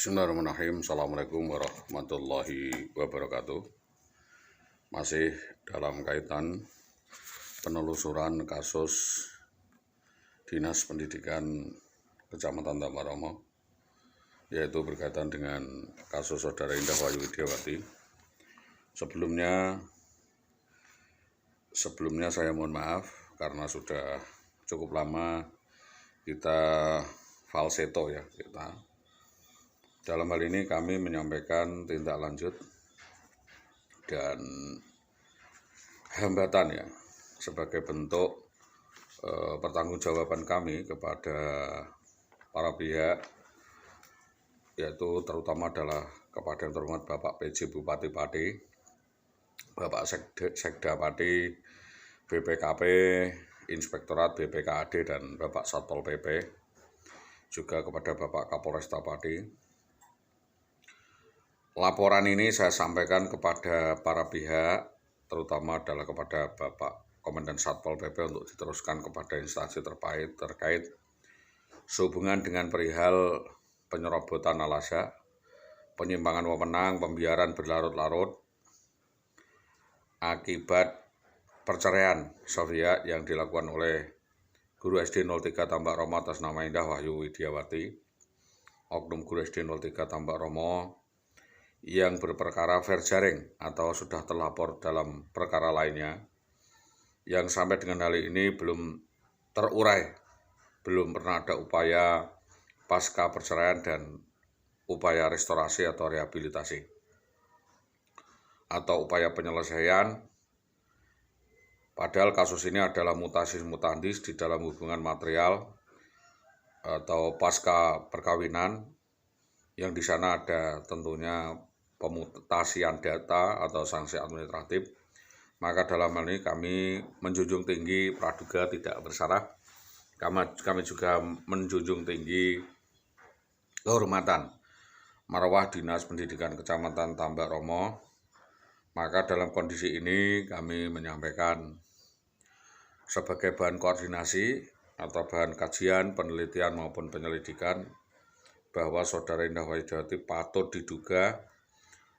Bismillahirrahmanirrahim. Assalamualaikum warahmatullahi wabarakatuh. Masih dalam kaitan penelusuran kasus Dinas Pendidikan Kecamatan Tambak Romo, yaitu berkaitan dengan kasus Saudara Indah Wahyu Widiawati. Sebelumnya saya mohon maaf karena sudah cukup lama kita falsetto ya kita. Dalam hal ini kami menyampaikan tindak lanjut dan hambatan ya sebagai bentuk pertanggungjawaban kami kepada para pihak, yaitu terutama adalah kepada yang terhormat Bapak PJ Bupati Pati, Bapak Sekda Pati, BPKP, Inspektorat BPKAD dan Bapak Satpol PP, juga kepada Bapak Kapolresta Pati. Laporan ini saya sampaikan kepada para pihak, terutama adalah kepada Bapak Komandan Satpol PP untuk diteruskan kepada instansi terkait sehubungan dengan perihal penyerobotan al-azhar, penyimpangan wewenang, pembiaran berlarut-larut akibat perceraian sepihak yang dilakukan oleh Guru SD 03 Tambak Romo atas nama Indah Wahyu Widiawati, oknum Guru SD 03 Tambak Romo yang berperkara verjaring atau sudah terlapor dalam perkara lainnya, yang sampai dengan hari ini belum terurai, belum pernah ada upaya pasca perceraian dan upaya restorasi atau rehabilitasi atau upaya penyelesaian. Padahal kasus ini adalah mutatis mutandis di dalam hubungan material atau pasca perkawinan, yang di sana ada tentunya pemutasian data atau sanksi administratif. Maka dalam hal ini kami menjunjung tinggi praduga tidak bersalah. Kami juga menjunjung tinggi kehormatan marwah Dinas Pendidikan Kecamatan Tambak Romo. Maka dalam kondisi ini kami menyampaikan sebagai bahan koordinasi atau bahan kajian, penelitian maupun penyelidikan bahwa Saudara Indah Wahyu Widiawati patut diduga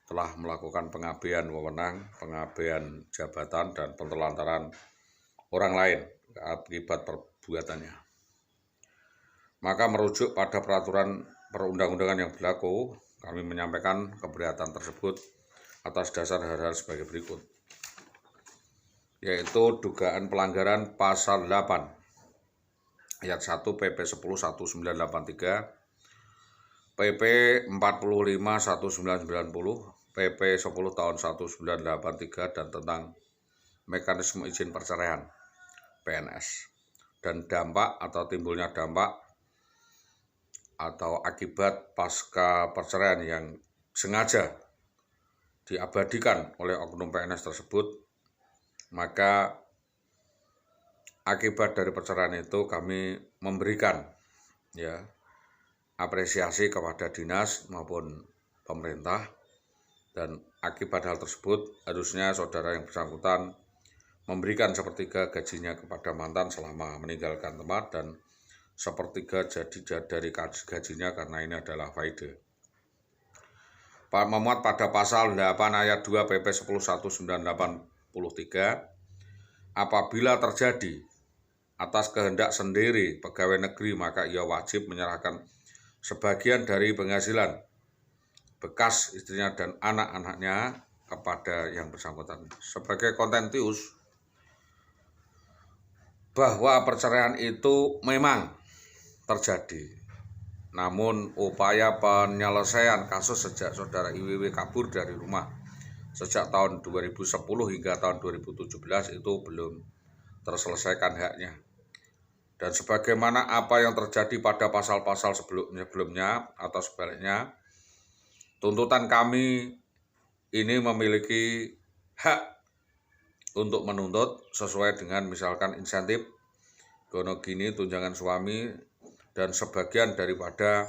telah melakukan pengabaian wewenang, pengabaian jabatan, dan penelantaran orang lain akibat perbuatannya. Maka merujuk pada peraturan perundang-undangan yang berlaku, kami menyampaikan keberatan tersebut atas dasar hal-hal sebagai berikut, yaitu dugaan pelanggaran pasal 8 ayat 1 PP 10 1983, PP 45 1990, PP 10 tahun 1983 dan tentang mekanisme izin perceraian PNS, dan dampak atau timbulnya dampak atau akibat pasca perceraian yang sengaja diabadikan oleh oknum PNS tersebut. Maka akibat dari perceraian itu kami memberikan ya apresiasi kepada dinas maupun pemerintah, dan akibat hal tersebut harusnya saudara yang bersangkutan memberikan sepertiga gajinya kepada mantan selama meninggalkan tempat dan sepertiga dari gajinya karena ini adalah faedah. Memuat pada pasal 8 ayat 2 PP 10 1983, apabila terjadi atas kehendak sendiri pegawai negeri, maka ia wajib menyerahkan sebagian dari penghasilan bekas istrinya dan anak-anaknya kepada yang bersangkutan. Sebagai kontentius bahwa perceraian itu memang terjadi, namun upaya penyelesaian kasus sejak Saudara IWW kabur dari rumah sejak tahun 2010 hingga tahun 2017 itu belum terselesaikan haknya. Dan sebagaimana apa yang terjadi pada pasal-pasal sebelumnya atau sebaliknya, tuntutan kami ini memiliki hak untuk menuntut sesuai dengan misalkan insentif, gono gini, tunjangan suami, dan sebagian daripada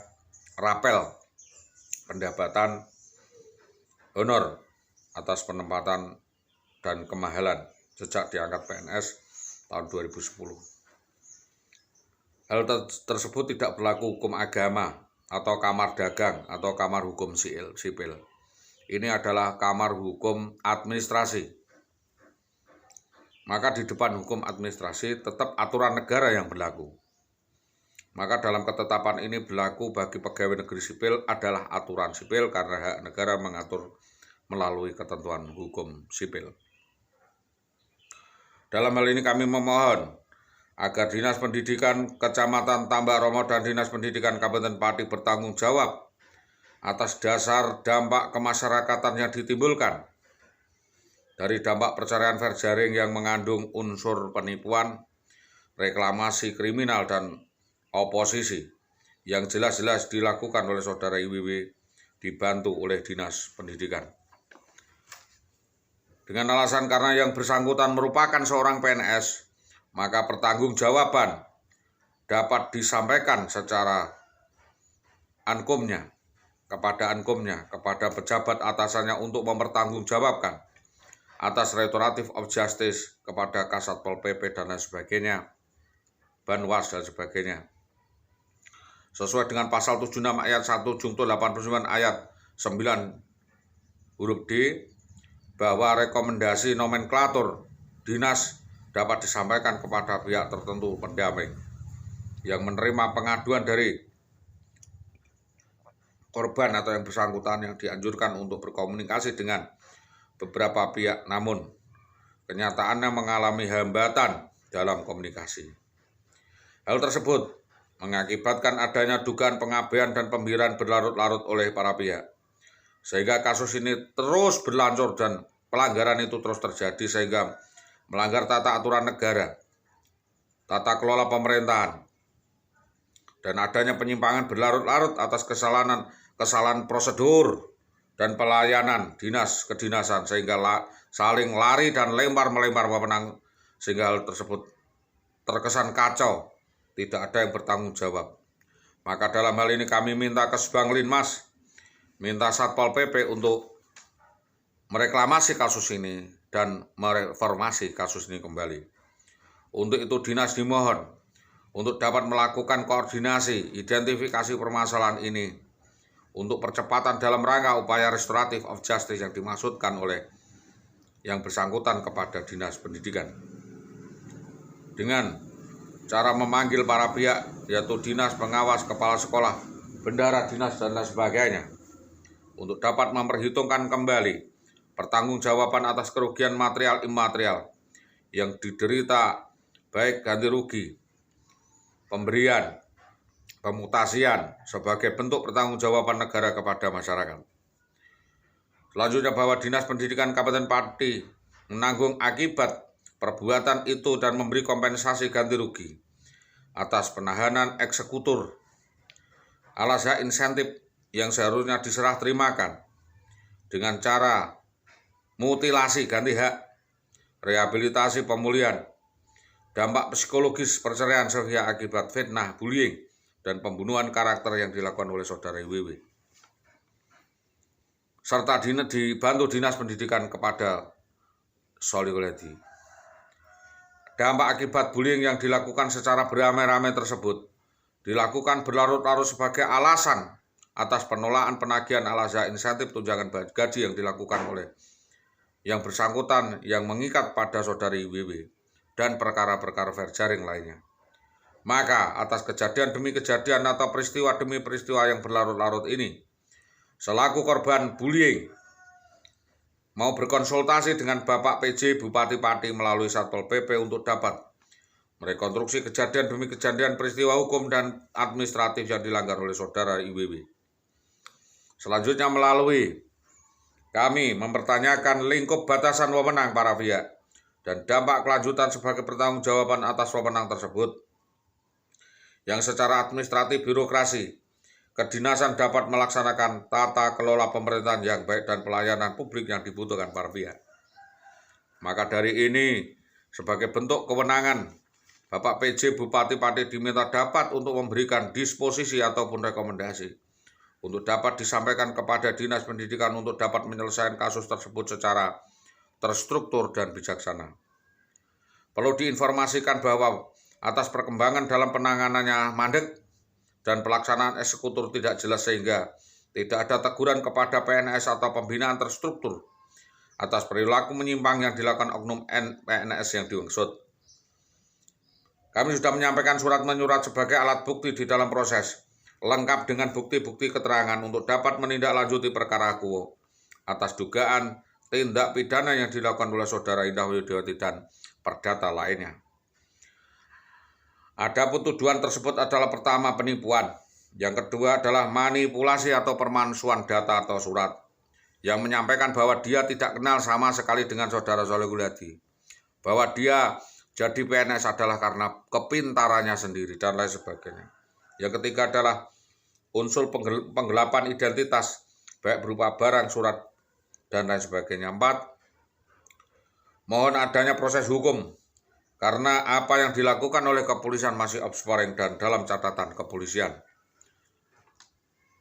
rapel pendapatan honor atas penempatan dan kemahalan sejak diangkat PNS tahun 2010. Hal tersebut tidak berlaku hukum agama atau kamar dagang atau kamar hukum sipil. Ini adalah kamar hukum administrasi. Maka di depan hukum administrasi tetap aturan negara yang berlaku. Maka dalam ketetapan ini berlaku bagi pegawai negeri sipil adalah aturan sipil karena hak negara mengatur melalui ketentuan hukum sipil. Dalam hal ini kami memohon agar Dinas Pendidikan Kecamatan Tambak Romo dan Dinas Pendidikan Kabupaten Pati bertanggung jawab atas dasar dampak kemasyarakatan yang ditimbulkan dari dampak perceraian fair jaring yang mengandung unsur penipuan, reklamasi kriminal, dan oposisi yang jelas-jelas dilakukan oleh saudara IWW dibantu oleh Dinas Pendidikan. Dengan alasan karena yang bersangkutan merupakan seorang PNS, maka pertanggungjawaban dapat disampaikan secara ankumnya, kepada pejabat atasannya untuk mempertanggungjawabkan atas restoratif of justice kepada Kasatpol PP dan lain sebagainya, Banwas dan sebagainya. Sesuai dengan pasal 76 ayat 1 Junto 89 ayat 9 huruf D, bahwa rekomendasi nomenklatur dinas dapat disampaikan kepada pihak tertentu pendamai yang menerima pengaduan dari korban atau yang bersangkutan, yang dianjurkan untuk berkomunikasi dengan beberapa pihak, namun kenyataannya mengalami hambatan dalam komunikasi. Hal tersebut mengakibatkan adanya dugaan pengabaian dan pembiaran berlarut-larut oleh para pihak, sehingga kasus ini terus berlanjut dan pelanggaran itu terus terjadi sehingga melanggar tata aturan negara, tata kelola pemerintahan, dan adanya penyimpangan berlarut-larut atas kesalahan prosedur dan pelayanan dinas kedinasan, sehingga saling lari dan melempar wewenang, sehingga hal tersebut terkesan kacau, tidak ada yang bertanggung jawab. Maka dalam hal ini kami minta ke Subanglinmas, minta Satpol PP untuk mereklamasi kasus ini dan mereformasi kasus ini kembali. Untuk itu dinas dimohon untuk dapat melakukan koordinasi identifikasi permasalahan ini untuk percepatan dalam rangka upaya restoratif of justice yang dimaksudkan oleh yang bersangkutan kepada Dinas Pendidikan. Dengan cara memanggil para pihak, yaitu dinas, pengawas, kepala sekolah, bendahara dinas, dan lain sebagainya, untuk dapat memperhitungkan kembali pertanggungjawaban atas kerugian material imaterial yang diderita, baik ganti rugi, pemberian, pemutasian sebagai bentuk pertanggungjawaban negara kepada masyarakat. Selanjutnya bahwa Dinas Pendidikan Kabupaten Pati menanggung akibat perbuatan itu dan memberi kompensasi ganti rugi atas penahanan eksekutor alas hak insentif yang seharusnya diserah terimakan dengan cara mutilasi ganti hak, rehabilitasi pemulihan, dampak psikologis perceraian sepihak akibat fitnah, bullying, dan pembunuhan karakter yang dilakukan oleh saudara IWW. Serta dibantu Dinas Pendidikan kepada Solihuddin. Dampak akibat bullying yang dilakukan secara beramai-ramai tersebut dilakukan berlarut-larut sebagai alasan atas penolakan penagihan alas hak insentif tunjangan gaji yang dilakukan oleh yang bersangkutan yang mengikat pada saudari IWW dan perkara-perkara fair jaring lainnya. Maka atas kejadian demi kejadian atau peristiwa demi peristiwa yang berlarut-larut ini, selaku korban bullying mau berkonsultasi dengan Bapak PJ Bupati Pati melalui Satpol PP untuk dapat merekonstruksi kejadian demi kejadian peristiwa hukum dan administratif yang dilanggar oleh saudara IWW. Selanjutnya melalui kami mempertanyakan lingkup batasan wewenang para pihak dan dampak kelanjutan sebagai pertanggungjawaban atas wewenang tersebut yang secara administratif birokrasi kedinasan dapat melaksanakan tata kelola pemerintahan yang baik dan pelayanan publik yang dibutuhkan para pihak. Maka dari ini, sebagai bentuk kewenangan, Bapak PJ Bupati Pati diminta dapat untuk memberikan disposisi ataupun rekomendasi untuk dapat disampaikan kepada Dinas Pendidikan untuk dapat menyelesaikan kasus tersebut secara terstruktur dan bijaksana. Perlu diinformasikan bahwa atas perkembangan dalam penanganannya mandek, dan pelaksanaan eksekutor tidak jelas sehingga tidak ada teguran kepada PNS atau pembinaan terstruktur atas perilaku menyimpang yang dilakukan oknum PNS yang dimaksud. Kami sudah menyampaikan surat menyurat sebagai alat bukti di dalam proses, lengkap dengan bukti-bukti keterangan untuk dapat menindaklanjuti perkara akuo atas dugaan tindak pidana yang dilakukan oleh Saudara Indah Widiawati dan perdata lainnya. Adapun tuduhan tersebut adalah pertama penipuan, yang kedua adalah manipulasi atau pemalsuan data atau surat, yang menyampaikan bahwa dia tidak kenal sama sekali dengan Saudara Solehul Hadi, bahwa dia jadi PNS adalah karena kepintarannya sendiri dan lain sebagainya. Yang ketiga adalah unsur penggelapan identitas, baik berupa barang, surat, dan lain sebagainya. 4. Mohon adanya proses hukum, karena apa yang dilakukan oleh kepolisian masih obscuring dan dalam catatan kepolisian.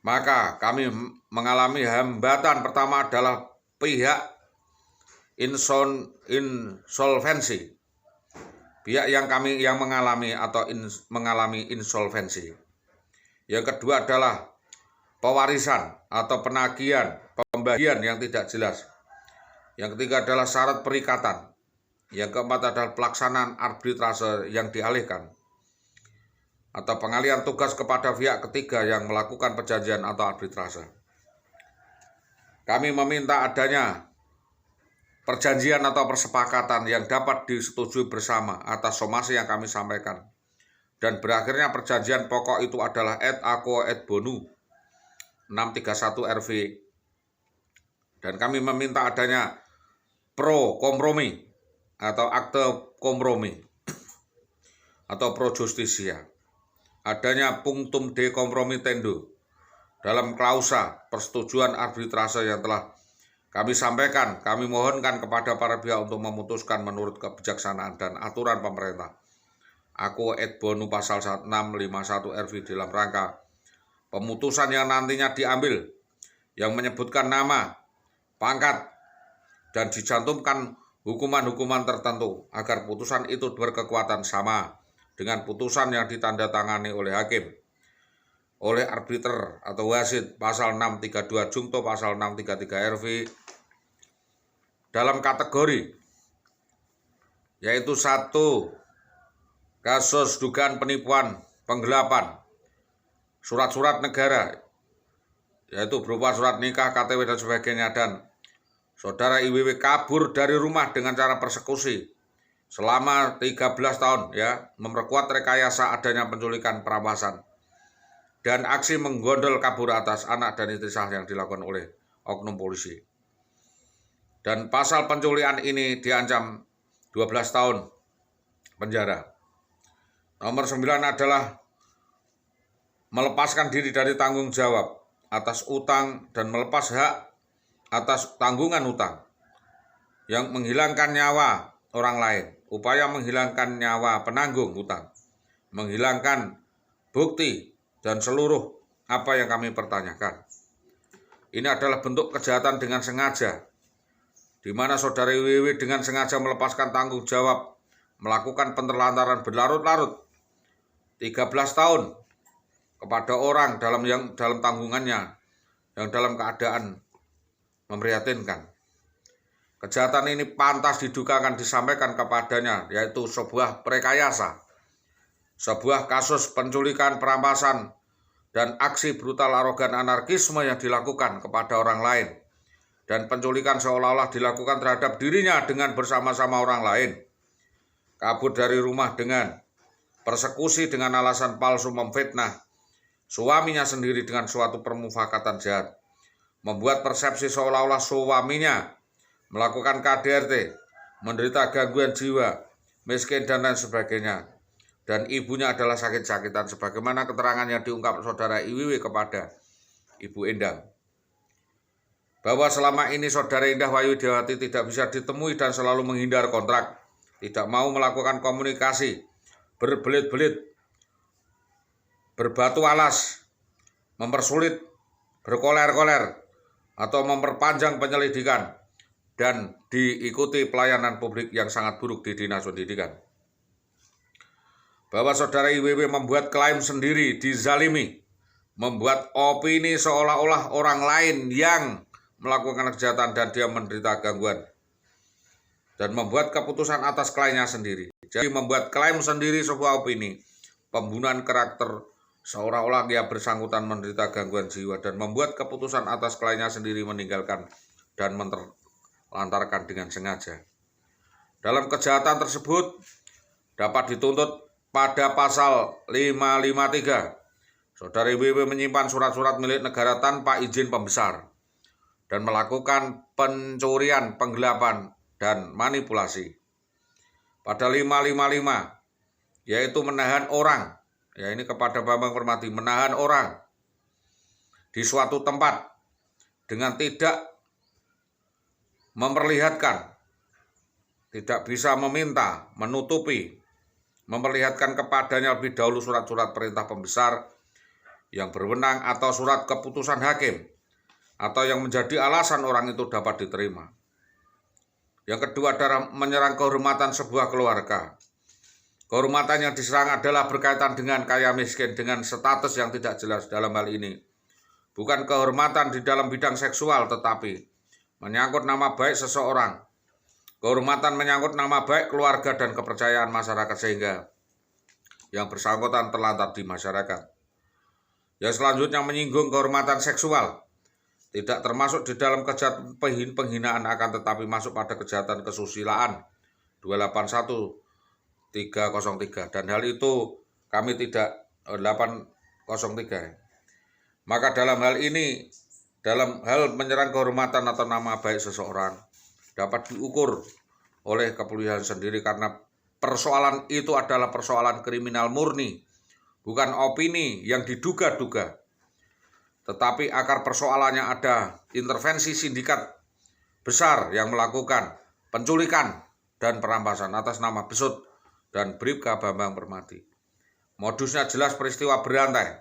Maka kami mengalami hambatan. Pertama adalah pihak insolvensi. Pihak yang mengalami insolvensi. Yang kedua adalah pewarisan atau penagihan, pembagian yang tidak jelas. Yang ketiga adalah syarat perikatan. Yang keempat adalah pelaksanaan arbitrase yang dialihkan atau pengalihan tugas kepada pihak ketiga yang melakukan perjanjian atau arbitrase. Kami meminta adanya perjanjian atau persepakatan yang dapat disetujui bersama atas somasi yang kami sampaikan. Dan berakhirnya perjanjian pokok itu adalah et aquo et bonu 631 RV. Dan kami meminta adanya pro kompromi atau akte kompromi atau pro justisia, adanya punctum de compromitendo dalam klausa persetujuan arbitrase yang telah kami sampaikan. Kami mohonkan kepada para pihak untuk memutuskan menurut kebijaksanaan dan aturan pemerintah aquo et bonu pasal 651 RV dalam rangka pemutusan yang nantinya diambil yang menyebutkan nama, pangkat, dan dicantumkan hukuman-hukuman tertentu agar putusan itu berkekuatan sama dengan putusan yang ditandatangani oleh hakim, oleh arbiter atau wasit pasal 632 jungto pasal 633 RV dalam kategori yaitu 1. Kasus dugaan penipuan, penggelapan surat-surat negara yaitu berupa surat nikah, KTP dan sebagainya, dan Saudara IWW kabur dari rumah dengan cara persekusi selama 13 tahun ya, memperkuat rekayasa adanya penculikan, perampasan, dan aksi menggondol kabur atas anak dan istri sah yang dilakukan oleh oknum polisi. Dan pasal penculikan ini diancam 12 tahun penjara. Nomor 9 adalah melepaskan diri dari tanggung jawab atas utang dan melepas hak atas tanggungan utang yang menghilangkan nyawa orang lain, upaya menghilangkan nyawa penanggung utang, menghilangkan bukti, dan seluruh apa yang kami pertanyakan. Ini adalah bentuk kejahatan dengan sengaja, di mana Saudara IWW dengan sengaja melepaskan tanggung jawab, melakukan penelantaran berlarut-larut 13 tahun kepada orang dalam tanggungannya yang dalam keadaan memprihatinkan. Kejahatan ini pantas diduga akan disampaikan kepadanya, yaitu sebuah rekayasa, sebuah kasus penculikan, perampasan, dan aksi brutal arogan anarkisme yang dilakukan kepada orang lain, dan penculikan seolah-olah dilakukan terhadap dirinya dengan bersama-sama orang lain, kabur dari rumah dengan persekusi dengan alasan palsu, memfitnah suaminya sendiri dengan suatu permufakatan jahat, membuat persepsi seolah-olah suaminya melakukan KDRT, menderita gangguan jiwa, miskin, dan lain sebagainya, dan ibunya adalah sakit-sakitan sebagaimana keterangan yang diungkap Saudara IWW kepada Ibu Endang, bahwa selama ini Saudara Indah Widiawati tidak bisa ditemui dan selalu menghindar kontrak, tidak mau melakukan komunikasi, berbelit-belit, berbatu alas, mempersulit, berkoler-koler, atau memperpanjang penyelidikan, dan diikuti pelayanan publik yang sangat buruk di Dinas Pendidikan. bahwa saudara IWW membuat klaim sendiri, dizalimi, membuat opini seolah-olah orang lain yang melakukan kejahatan dan dia menderita gangguan, dan membuat keputusan atas kliennya sendiri. Jadi membuat klaim sendiri sebuah opini pembunuhan karakter seolah-olah dia bersangkutan menderita gangguan jiwa, dan membuat keputusan atas kliennya sendiri meninggalkan dan menelantarkan dengan sengaja. Dalam kejahatan tersebut dapat dituntut pada pasal 553. Saudara IWW menyimpan surat-surat milik negara tanpa izin pembesar dan melakukan pencurian, penggelapan, dan manipulasi. Pada 555, yaitu menahan orang, ya ini kepada Bambang Permati, menahan orang di suatu tempat dengan tidak memperlihatkan, tidak bisa meminta, menutupi, memperlihatkan kepadanya lebih dahulu surat-surat perintah pembesar yang berwenang atau surat keputusan hakim, atau yang menjadi alasan orang itu dapat diterima. Yang kedua adalah menyerang kehormatan sebuah keluarga. Kehormatan yang diserang adalah berkaitan dengan kaya miskin, dengan status yang tidak jelas dalam hal ini. Bukan kehormatan di dalam bidang seksual, tetapi menyangkut nama baik seseorang. Kehormatan menyangkut nama baik keluarga dan kepercayaan masyarakat, sehingga yang bersangkutan terlantar di masyarakat. Yang selanjutnya menyinggung kehormatan seksual. Tidak termasuk di dalam kejahatan penghinaan, akan tetapi masuk pada kejahatan kesusilaan 281303, dan hal itu kami tidak 803. Maka dalam hal ini, dalam hal menyerang kehormatan atau nama baik seseorang dapat diukur oleh kepolisian sendiri, karena persoalan itu adalah persoalan kriminal murni, bukan opini yang diduga-duga. Tetapi akar persoalannya ada intervensi sindikat besar yang melakukan penculikan dan perampasan atas nama Besut dan Bribka Bambang Permati. Modusnya jelas peristiwa berantai,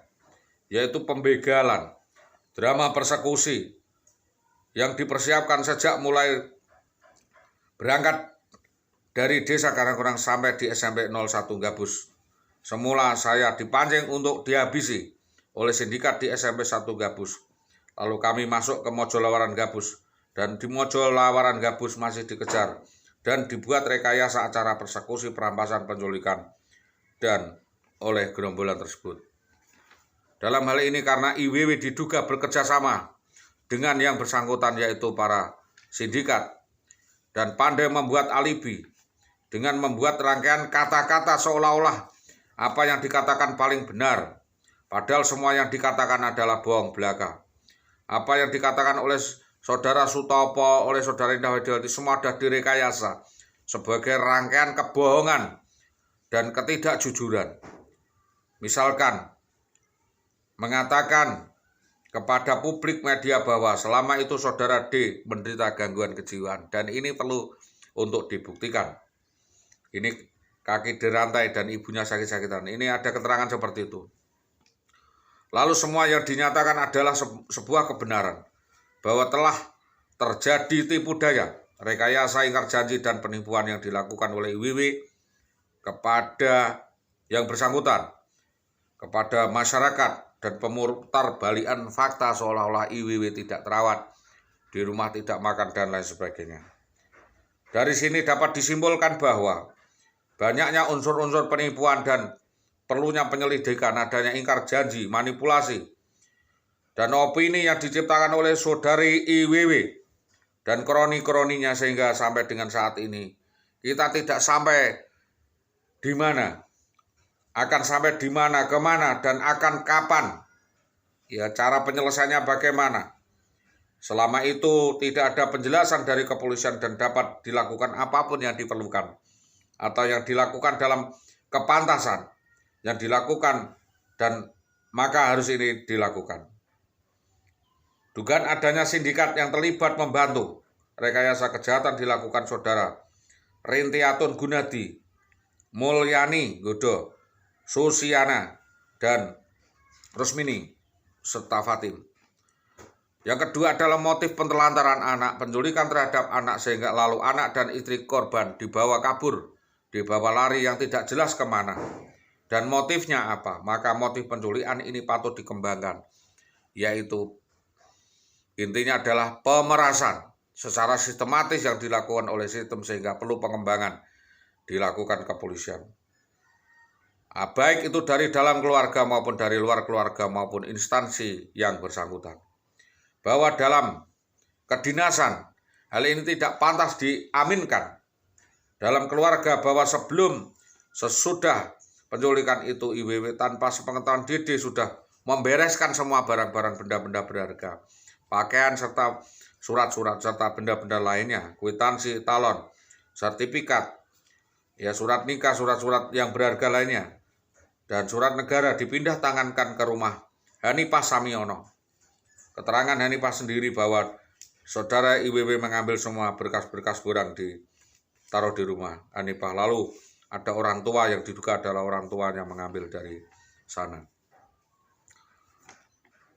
yaitu pembegalan, drama persekusi yang dipersiapkan sejak mulai berangkat dari Desa Karangkurang sampai di SMP 01 Gabus. Semula saya dipancing untuk dihabisi oleh sindikat di SMP 1 Gabus. Lalu kami masuk ke Mojolawaran Gabus, dan di Mojolawaran Gabus masih dikejar dan dibuat rekayasa acara persekusi, perampasan, penculikan dan oleh gerombolan tersebut. Dalam hal ini karena IWW diduga bekerja sama dengan yang bersangkutan, yaitu para sindikat, dan pandai membuat alibi dengan membuat rangkaian kata-kata seolah-olah apa yang dikatakan paling benar, padahal semua yang dikatakan adalah bohong belaka. Apa yang dikatakan oleh saudara Sutopo, oleh saudara Indah Widiawati, semua sudah direkayasa sebagai rangkaian kebohongan dan ketidakjujuran. Misalkan mengatakan kepada publik media bahwa selama itu saudara D menderita gangguan kejiwaan, dan ini perlu untuk dibuktikan. Ini kaki dirantai dan ibunya sakit-sakitan. Ini ada keterangan seperti itu. Lalu semua yang dinyatakan adalah sebuah kebenaran, bahwa telah terjadi tipu daya, rekayasa, ingkar janji, dan penipuan yang dilakukan oleh IWW kepada yang bersangkutan, kepada masyarakat, dan pemutar balikan fakta seolah-olah IWW tidak terawat, di rumah tidak makan, dan lain sebagainya. Dari sini dapat disimpulkan bahwa banyaknya unsur-unsur penipuan dan perlunya penyelidikan, adanya ingkar janji, manipulasi, dan opini yang diciptakan oleh saudari IWW dan kroni-kroninya, sehingga sampai dengan saat ini kita tidak sampai di mana, akan sampai di mana, kemana, dan akan kapan, ya cara penyelesaiannya bagaimana. Selama itu tidak ada penjelasan dari kepolisian dan dapat dilakukan apapun yang diperlukan atau yang dilakukan dalam kepantasan yang dilakukan, dan maka harus ini dilakukan. Dugaan adanya sindikat yang terlibat membantu rekayasa kejahatan dilakukan saudara Rintiatun Gunadi, Mulyani Godo, Susiana, dan Rusmini serta Fatim. Yang kedua adalah motif pentelantaran anak, penculikan terhadap anak, sehingga lalu anak dan istri korban dibawa kabur, dibawa lari yang tidak jelas kemana, Dan motifnya apa? Maka motif penculikan ini patut dikembangkan, yaitu intinya adalah pemerasan secara sistematis yang dilakukan oleh sistem sehingga perlu pengembangan dilakukan kepolisian. Baik itu dari dalam keluarga maupun dari luar keluarga maupun instansi yang bersangkutan. Bahwa dalam kedinasan hal ini tidak pantas diaminkan dalam keluarga, bahwa sebelum sesudah penculikan itu IWW tanpa sepengetahuan DD sudah membereskan semua barang-barang benda-benda berharga, pakaian serta surat-surat serta benda-benda lainnya, kwitansi, talon, sertifikat, ya surat nikah, surat-surat yang berharga lainnya, dan surat negara dipindah tangankan ke rumah Hanifah Samiono. Keterangan Hanifah sendiri bahwa saudara IWW mengambil semua berkas-berkas barang ditaruh di rumah Hanifah. Lalu ada orang tua yang diduga adalah orang tuanya mengambil dari sana.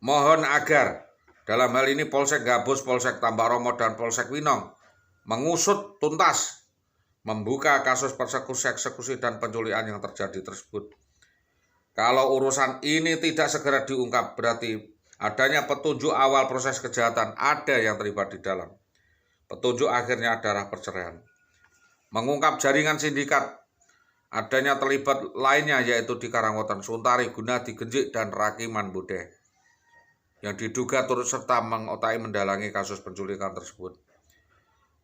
Mohon agar dalam hal ini Polsek Gabus, Polsek Tambak Romo, dan Polsek Winong mengusut tuntas, membuka kasus persekusi, eksekusi, dan penculikan yang terjadi tersebut. Kalau urusan ini tidak segera diungkap, berarti adanya petunjuk awal proses kejahatan ada yang terlibat di dalam. Petunjuk akhirnya adalah perceraian. Mengungkap jaringan sindikat, adanya terlibat lainnya yaitu di Karangwetan, Suntari, Gunadi, Genjik, dan Rakiman Bude, yang diduga turut serta mengotai mendalangi kasus penculikan tersebut.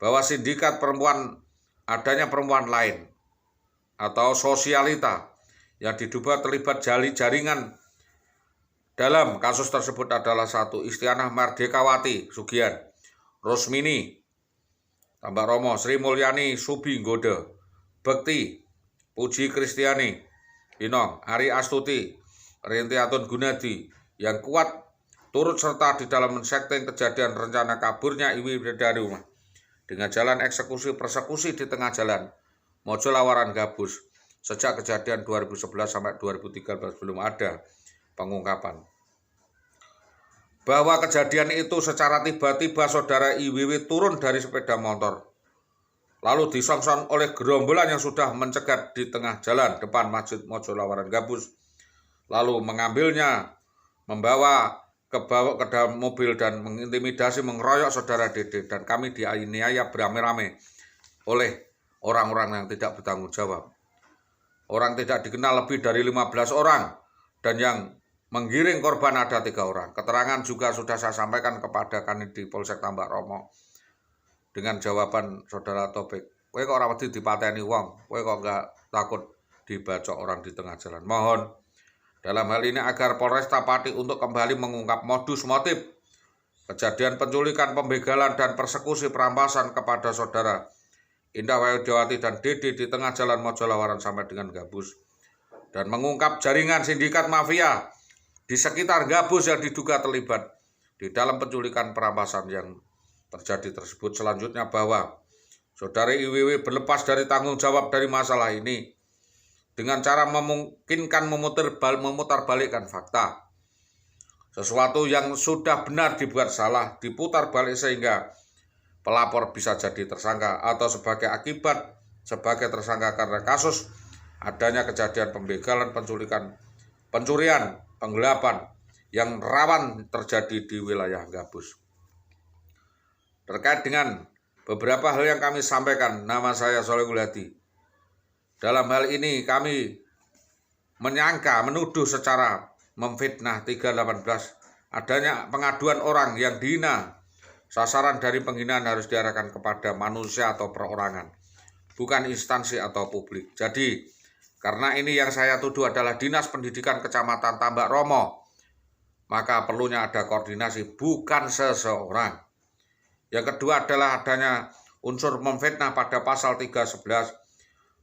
Bahwa sindikat perempuan, adanya perempuan lain atau sosialita yang diduga terlibat jaringan dalam kasus tersebut adalah 1. Istianah Mardekawati Sugian, Rosmini Tambak Romo, Sri Mulyani Subi Ngode, Bekti Puji Kristiani Inong, Ari Astuti, Rintiatun Gunadi, yang kuat turut serta di dalam mensekting kejadian rencana kaburnya IWW dari rumah dengan jalan eksekusi persekusi di tengah jalan Mojolawaran Gabus sejak kejadian 2011 sampai 2013 belum ada pengungkapan. Bahwa kejadian itu secara tiba-tiba saudara IWW turun dari sepeda motor lalu disongsong oleh gerombolan yang sudah mencegat di tengah jalan depan Masjid Mojolawaran Gabus, lalu mengambilnya, membawa ke dalam mobil dan mengintimidasi, mengeroyok saudara DD, dan kami dianiaya beramai-ramai oleh orang-orang yang tidak bertanggung jawab. Orang tidak dikenal lebih dari 15 orang, dan yang menggiring korban ada 3 orang. Keterangan juga sudah saya sampaikan kepada Kanit di Polsek Tambak Romo dengan jawaban saudara Topik, kowe kok ora wedi dipateni wong, kowe kok enggak takut dibacok orang di tengah jalan. Mohon dalam hal ini agar Polresta Pati untuk kembali mengungkap modus motif kejadian penculikan, pembegalan, dan persekusi perampasan kepada saudara Indah Widiawati dan Dede di tengah jalan Mojolawaran sampai dengan Gabus, dan mengungkap jaringan sindikat mafia di sekitar Gabus yang diduga terlibat di dalam penculikan perampasan yang terjadi tersebut. Selanjutnya bahwa saudara IWW berlepas dari tanggung jawab dari masalah ini dengan cara memungkinkan memutarbalikkan fakta. Sesuatu yang sudah benar dibuat salah, diputar balik sehingga pelapor bisa jadi tersangka atau sebagai akibat sebagai tersangka karena kasus adanya kejadian pembegalan, penculikan, pencurian, penggelapan yang rawan terjadi di wilayah Gabus. Terkait dengan beberapa hal yang kami sampaikan, nama saya Solehul Hadi. Dalam hal ini kami menyangka, menuduh secara memfitnah 318 adanya pengaduan orang yang dihina. Sasaran dari penghinaan harus diarahkan kepada manusia atau perorangan, bukan instansi atau publik. Jadi, karena ini yang saya tuduh adalah Dinas Pendidikan Kecamatan Tambak Romo, maka perlunya ada koordinasi, bukan seseorang. Yang kedua adalah adanya unsur memfitnah pada pasal 311.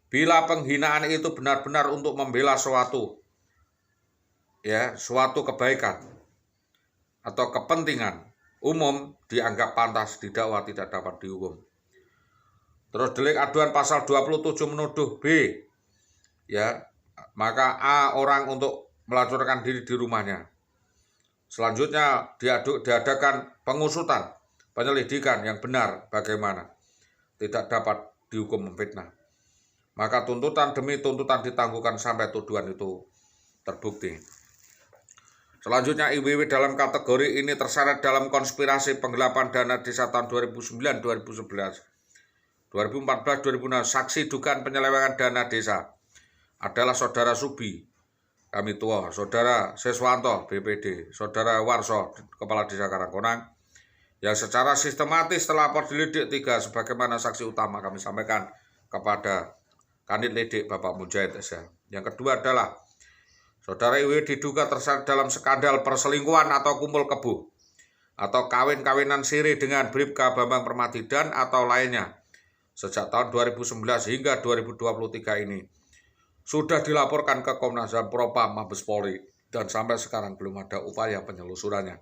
Bila penghinaan itu benar-benar untuk membela suatu kebaikan atau kepentingan umum, dianggap pantas didakwa, tidak dapat dihukum. Terus delik aduan pasal 27 menuduh B, maka A orang untuk melacurkan diri di rumahnya. Selanjutnya diadakan pengusutan, penyelidikan yang benar bagaimana, tidak dapat dihukum memfitnah. maka tuntutan demi tuntutan ditangguhkan sampai tuduhan itu terbukti. Selanjutnya IWW dalam kategori ini terseret dalam konspirasi penggelapan dana desa tahun 2009, 2011, 2014, 2016. Saksi dugaan penyelewengan dana desa adalah Saudara Subi, kami tua, Saudara Seswanto, BPD, Saudara Warso, Kepala Desa Karangkonang, yang secara sistematis terlapor dilidik 3 sebagaimana saksi utama kami sampaikan kepada Kanit Lidik Bapak Mujahid SH. Yang kedua adalah Saudara IW diduga terseret dalam skandal perselingkuhan atau kumpul kebo atau kawin-kawinan siri dengan Bribka Bambang Permati dan atau lainnya sejak tahun 2011 hingga 2023 ini sudah dilaporkan ke Komnas HAM Propam Mabes Polri dan sampai sekarang belum ada upaya penyelusurannya.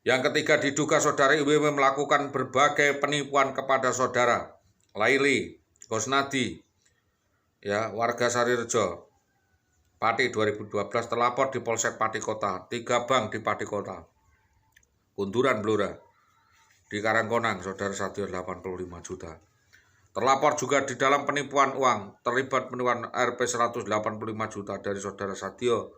Yang ketiga diduga Saudara IWW melakukan berbagai penipuan kepada Saudara Laili Gosnadi, warga Sarirejo, Pati 2012 terlapor di Polsek Pati Kota, 3 bank di Pati Kota, Kunduran Blora, di Karangkonang, Saudara Sadio 85 juta. Terlapor juga di dalam penipuan uang, terlibat penipuan Rp 185 juta dari Saudara Sadio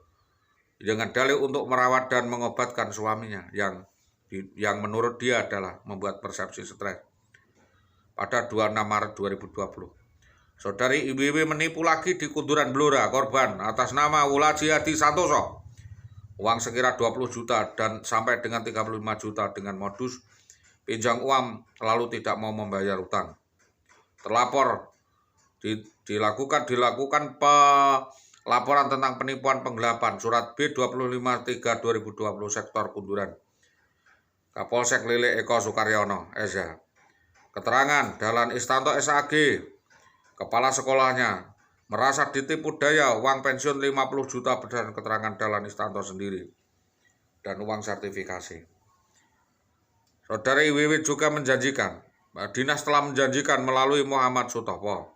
dengan dalih untuk merawat dan mengobatkan suaminya yang menurut dia adalah membuat persepsi stres. Pada 26 Maret 2020. Saudari IWW menipu lagi di Kunduran Blora korban atas nama Wulaji Hadi Santoso. Uang sekira 20 juta dan sampai dengan 35 juta dengan modus pinjam uang lalu tidak mau membayar utang. Terlapor dilakukan laporan tentang penipuan penggelapan surat B253 2020 sektor Kunduran. Kapolsek Lele Eko Sukaryono SH. Keterangan Dahlan Istanto SAG, kepala sekolahnya, merasa ditipu daya uang pensiun 50 juta berdasarkan keterangan Dahlan Istanto sendiri dan uang sertifikasi. Saudara IWW juga menjanjikan, dinas telah menjanjikan melalui Muhammad Sutopo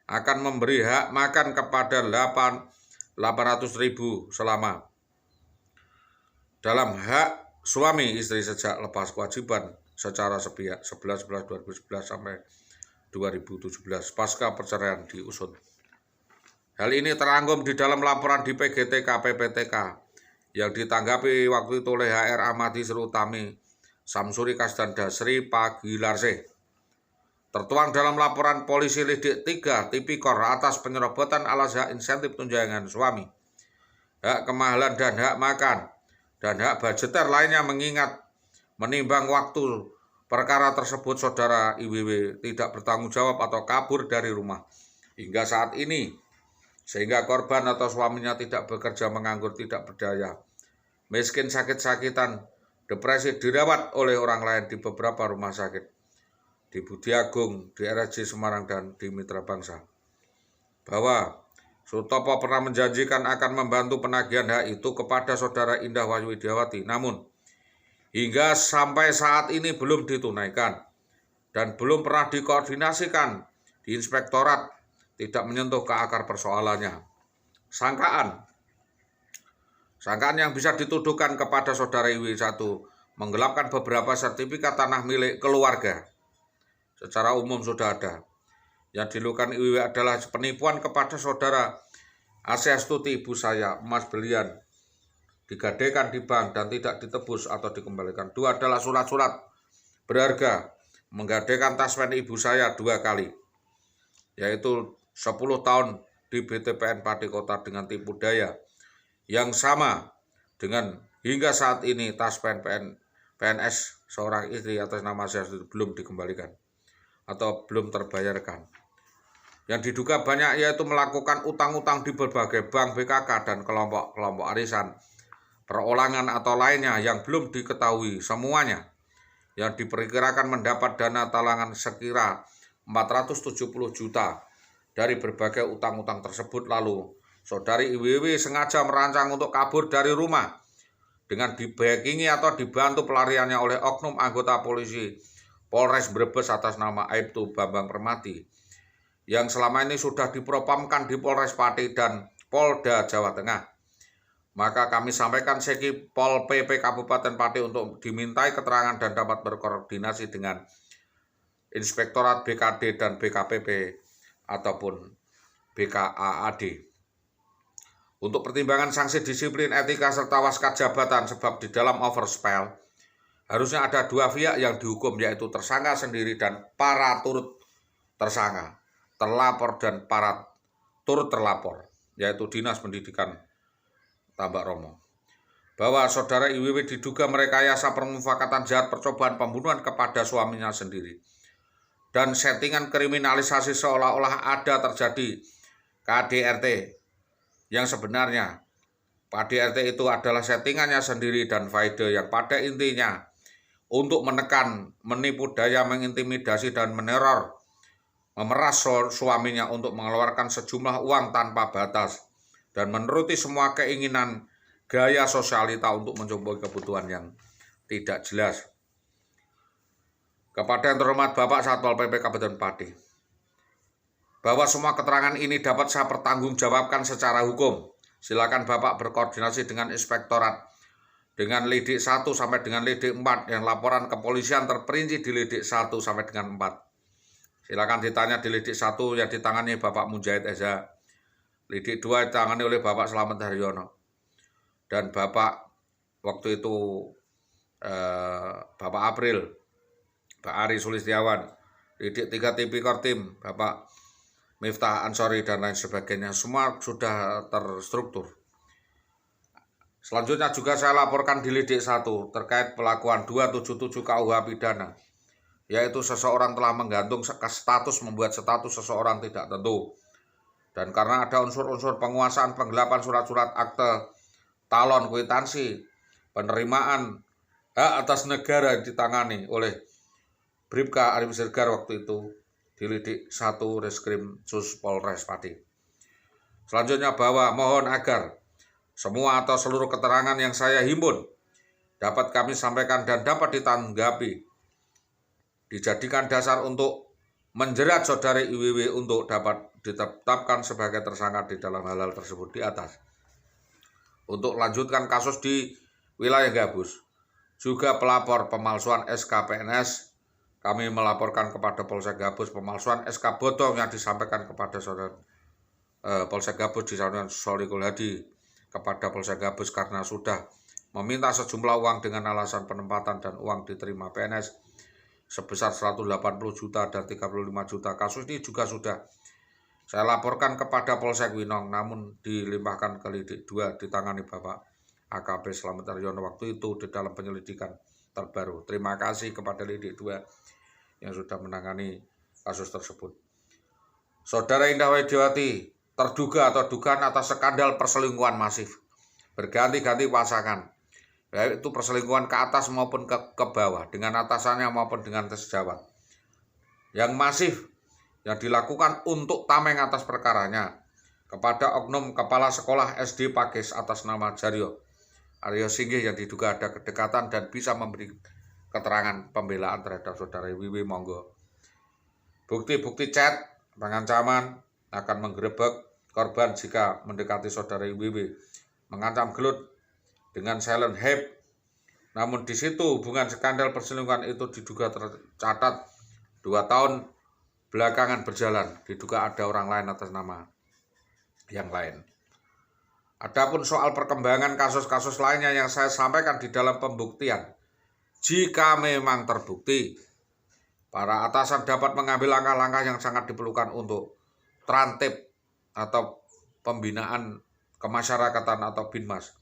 akan memberi hak makan kepada 800.000 selama dalam hak suami istri sejak lepas kewajiban secara sepihak 11/11/2011 sampai 2017 pasca perceraian diusut. Hal ini terangkum di dalam laporan di PGTK PPTK yang ditanggapi waktu itu oleh HR Amadi Serutami Samsuri Kasdanda Sri Pagilarse. Tertuang dalam laporan polisi lidik 3 Tipikor atas penyerobotan alas hak insentif tunjangan suami, hak kemahalan dan hak makan, dan hak budgeter lainnya mengingat menimbang waktu perkara tersebut Saudara IWW tidak bertanggung jawab atau kabur dari rumah hingga saat ini, sehingga korban atau suaminya tidak bekerja, menganggur, tidak berdaya, miskin, sakit-sakitan, depresi, dirawat oleh orang lain di beberapa rumah sakit, di Budi Agung, di RSJ Semarang, dan di Mitra Bangsa. Bahwa Sutopo pernah menjanjikan akan membantu penagihan hak itu kepada Saudara Indah Wahyu Widiawati, namun hingga sampai saat ini belum ditunaikan dan belum pernah dikoordinasikan di inspektorat, tidak menyentuh ke akar persoalannya. Sangkaan yang bisa dituduhkan kepada Saudara IW 1 menggelapkan beberapa sertifikat tanah milik keluarga. Secara umum sudah ada. Yang dilakukan IW adalah penipuan kepada Saudara Asyastuti, ibu saya, emas belian digadaikan di bank dan tidak ditebus atau dikembalikan. 2 adalah surat-surat berharga menggadaikan taspen ibu saya 2 kali, yaitu 10 tahun di BTPN Pati Kota dengan tipu daya yang sama dengan hingga saat ini taspen PNS seorang istri atas nama saya belum dikembalikan atau belum terbayarkan. Yang diduga banyak yaitu melakukan utang-utang di berbagai bank BKK dan kelompok-kelompok arisan, perolangan atau lainnya yang belum diketahui semuanya, yang diperkirakan mendapat dana talangan sekira 470 juta dari berbagai utang-utang tersebut. Lalu Saudari IWW sengaja merancang untuk kabur dari rumah dengan dibackingi atau dibantu pelariannya oleh oknum anggota polisi Polres Brebes atas nama Aibtu Bambang Permati yang selama ini sudah dipropamkan di Polres Pati dan Polda Jawa Tengah. Maka kami sampaikan Seki Pol PP Kabupaten Pati untuk dimintai keterangan dan dapat berkoordinasi dengan Inspektorat BKD dan BKPP ataupun BKAAD. Untuk pertimbangan sanksi disiplin, etika, serta waskat jabatan, sebab di dalam overspell harusnya ada dua pihak yang dihukum, yaitu tersangka sendiri dan para turut tersangka, terlapor dan para turut terlapor, yaitu Dinas Pendidikan Tambak Romo. Bahwa saudara IWW diduga merekayasa permufakatan jahat percobaan pembunuhan kepada suaminya sendiri. Dan settingan kriminalisasi seolah-olah ada terjadi KDRT, yang sebenarnya KDRT itu adalah settingannya sendiri dan Faide yang pada intinya untuk menekan, menipu daya, mengintimidasi dan meneror, memeras suaminya untuk mengeluarkan sejumlah uang tanpa batas dan menuruti semua keinginan gaya sosialita untuk mencoba kebutuhan yang tidak jelas. Kepada yang terhormat Bapak Satpol PP Kabupaten Pati, bahwa semua keterangan ini dapat saya pertanggungjawabkan secara hukum. Silakan Bapak berkoordinasi dengan Inspektorat dengan lidik 1 sampai dengan lidik 4 yang laporan kepolisian terperinci di lidik 1 sampai dengan 4. Silakan ditanya di lidik 1 yang ditangani Bapak Mujahid Eza, lidik 2 ditangani oleh Bapak Slamet Haryono, dan Bapak waktu itu Bapak April, Pak Ari Sulistiawan, lidik 3 Tipikor Tim, Bapak Miftah Ansori dan lain sebagainya, semua sudah terstruktur. Selanjutnya juga saya laporkan di lidik 1 terkait pelakuan 277 KUH pidana, yaitu seseorang telah menggantung status, membuat status seseorang tidak tentu. Dan karena ada unsur-unsur penguasaan, penggelapan surat-surat akte, talon, kwitansi, penerimaan hak atas negara yang ditangani oleh Bribka Arif Sirgar waktu itu di lidik 1 Reskrim Sus Polres Pati. Selanjutnya bahwa mohon agar semua atau seluruh keterangan yang saya himpun dapat kami sampaikan dan dapat ditanggapi, dijadikan dasar untuk menjerat saudari IWW untuk dapat ditetapkan sebagai tersangka di dalam hal-hal tersebut di atas. Untuk lanjutkan kasus di wilayah Gabus, juga pelapor pemalsuan SK PNS, kami melaporkan kepada Polsek Gabus pemalsuan SK bodong yang disampaikan kepada saudara Polsek Gabus di sana Solikul Hadi kepada Polsek Gabus karena sudah meminta sejumlah uang dengan alasan penempatan dan uang diterima PNS sebesar 180 juta dan 35 juta. Kasus ini juga sudah saya laporkan kepada Polsek Winong, namun dilimpahkan ke lidik 2 ditangani Bapak AKP Slamet Haryono waktu itu di dalam penyelidikan terbaru. Terima kasih kepada lidik 2 yang sudah menangani kasus tersebut. Saudara Indah Widiawati terduga atau dugaan atas skandal perselingkuhan masif, berganti-ganti pasangan, baik itu perselingkuhan ke atas maupun ke bawah, dengan atasannya maupun dengan sejawat, yang masif yang dilakukan untuk tameng atas perkaranya kepada oknum kepala sekolah SD Pakis atas nama Jaryo Aryo Singgih yang diduga ada kedekatan dan bisa memberi keterangan pembelaan terhadap saudara IWW. Monggo. Bukti-bukti chat pengancaman akan menggerebek korban jika mendekati saudara IWW, mengancam gelut dengan silent hype. Namun di situ hubungan skandal perselingkuhan itu diduga tercatat 2 tahun belakangan berjalan, diduga ada orang lain atas nama yang lain. Adapun soal perkembangan kasus-kasus lainnya yang saya sampaikan di dalam pembuktian, jika memang terbukti, para atasan dapat mengambil langkah-langkah yang sangat diperlukan untuk trantip atau pembinaan kemasyarakatan atau Binmas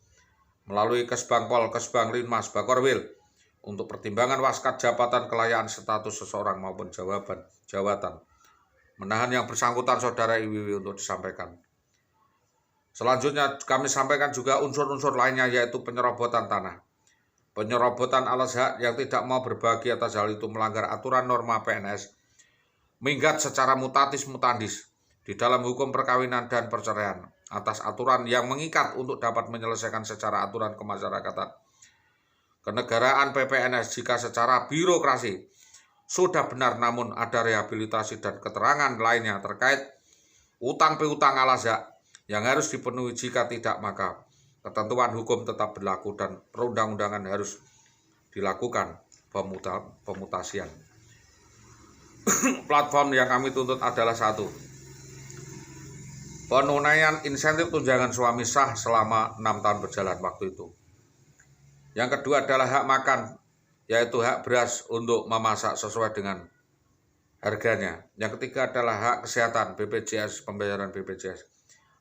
melalui Kesbangpol, Kesbang Linmas, Bakorwil untuk pertimbangan waskat jabatan kelayaan status seseorang maupun jabatan. Menahan yang bersangkutan saudara IWW untuk disampaikan. Selanjutnya kami sampaikan juga unsur-unsur lainnya, yaitu penyerobotan tanah, penyerobotan alas hak yang tidak mau berbagi atas hal itu melanggar aturan norma PNS, minggat secara mutatis mutandis di dalam hukum perkawinan dan perceraian atas aturan yang mengikat untuk dapat menyelesaikan secara aturan kemasyarakatan kenegaraan PPNS jika secara birokrasi sudah benar, namun ada rehabilitasi dan keterangan lainnya terkait utang piutang alas hak yang harus dipenuhi. Jika tidak, maka ketentuan hukum tetap berlaku dan perundang-undangan harus dilakukan pemutasian. Platform yang kami tuntut adalah 1. penunaian insentif tunjangan suami sah selama 6 tahun berjalan waktu itu. Yang kedua adalah hak makan, yaitu hak beras untuk memasak sesuai dengan harganya. Yang ketiga adalah hak kesehatan, BPJS, pembayaran BPJS.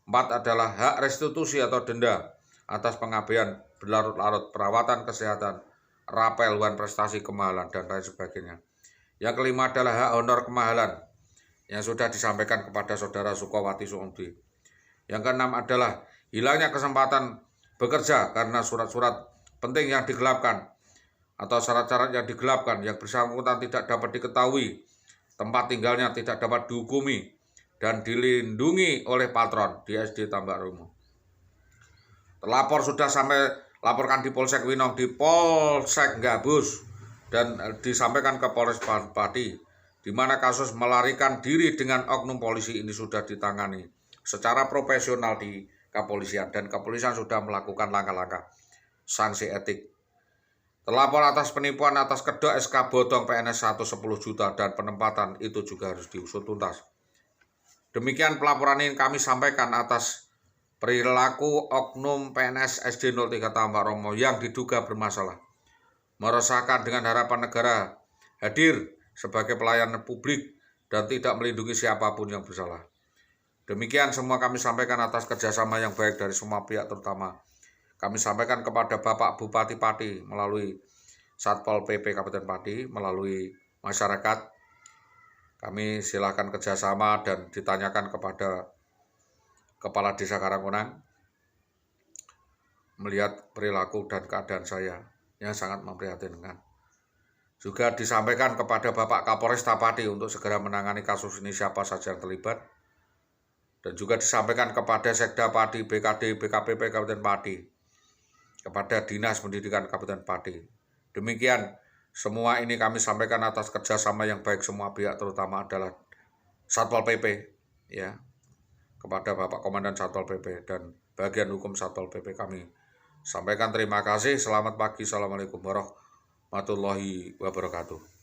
4 adalah hak restitusi atau denda atas pengabaian berlarut-larut perawatan kesehatan, rapel, wan prestasi kemahalan, dan lain sebagainya. Yang kelima adalah hak honor kemahalan yang sudah disampaikan kepada saudara Sukowati Sumudi. Yang keenam adalah hilangnya kesempatan bekerja karena surat-surat penting yang digelapkan atau syarat-syarat yang digelapkan, yang bersangkutan tidak dapat diketahui, tempat tinggalnya tidak dapat dihukumi, dan dilindungi oleh patron di SD Tambak Rumo. Terlapor sudah sampai laporkan di Polsek Winong, di Polsek Gabus, dan disampaikan ke Polres Pati, di mana kasus melarikan diri dengan oknum polisi ini sudah ditangani secara profesional di kepolisian, dan kepolisian sudah melakukan langkah-langkah sanksi etik. Terlapor atas penipuan atas kedok SK bodong PNS 110 juta dan penempatan itu juga harus diusut tuntas. Demikian pelaporan ini kami sampaikan atas perilaku oknum PNS SD 03 Tambak Romo yang diduga bermasalah, meresahkan dengan harapan negara hadir sebagai pelayanan publik dan tidak melindungi siapapun yang bersalah. Demikian semua kami sampaikan atas kerjasama yang baik dari semua pihak, terutama kami sampaikan kepada Bapak Bupati Pati melalui Satpol PP Kabupaten Pati, melalui masyarakat. Kami silakan kerjasama dan ditanyakan kepada Kepala Desa Karangkunang melihat perilaku dan keadaan saya yang sangat memprihatinkan. Juga disampaikan kepada Bapak Kapolresta Pati untuk segera menangani kasus ini siapa saja yang terlibat. Dan juga disampaikan kepada Sekda Pati, BKD, BKPP Kabupaten Pati, kepada Dinas Pendidikan Kabupaten Pati. Demikian semua ini kami sampaikan atas kerjasama yang baik semua pihak, terutama adalah Satpol PP, ya, kepada Bapak Komandan Satpol PP dan bagian hukum Satpol PP kami sampaikan terima kasih. Selamat pagi, assalamualaikum warahmatullahi wabarakatuh.